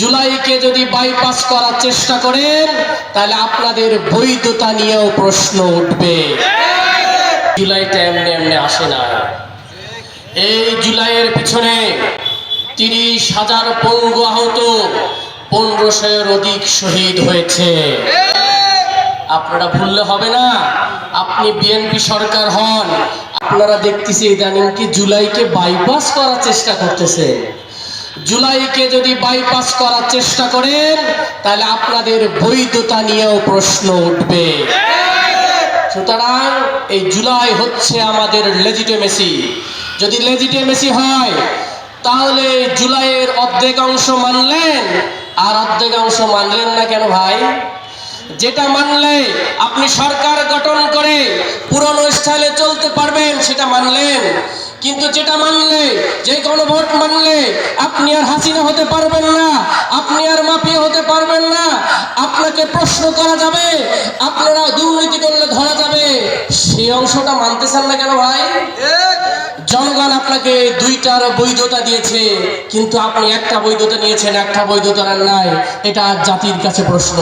জুলাইকে যদি বাইপাস করার চেষ্টা করেন তাহলে আপনাদের বৈধতা নিয়েও প্রশ্ন উঠবে। জুলাইটা এমনি এমনি আসে না। এই জুলাইয়ের পিছনে ৩০,০০০ পঙ্গু আহত, ১৫০০-এর অধিক শহীদ হয়েছে। আপনারা ভুললে হবে না। আপনি বিএনপি সরকার হন, আপনারা দেখতেছি ইদানিং কি জুলাইকে বাইপাস করার চেষ্টা করতেছে। জুলাইকে যদি বাইপাস করার চেষ্টা করেন তাহলে আপনাদের বৈধতা নিয়েও প্রশ্ন উঠবে। সুতরাং এই জুলাই হচ্ছে আমাদের লেজিটিমেসি। যদি লেজিটিমেসি হয় তাহলে জুলাইয়ের অর্ধেক অংশ মানলেন আর অর্ধেক অংশ মানলেন না কেন ভাই? যেটা মানলে আপনি সরকার গঠন করে পুরনো স্টাইলে চলতে পারবেন সেটা মানলেন, কিন্তু যেটা মানলে, যে গণভোট মানলে আপনি আর হাসিনা হতে পারবেন না, আপনি আর মাফিয়া হতে পারবেন না, আপনাকে প্রশ্ন করা যাবে, আপনারা দুর্নীতি করলে ধরা যাবে, সেই অংশটা মানতেছেন না কেন ভাই? জনগণ আপনাকে দুইটার বৈধতা দিয়েছে, কিন্তু আপনি একটা বৈধতা নিয়েছেন, একটা বৈধতা নাই। এটা জাতির কাছে প্রশ্ন।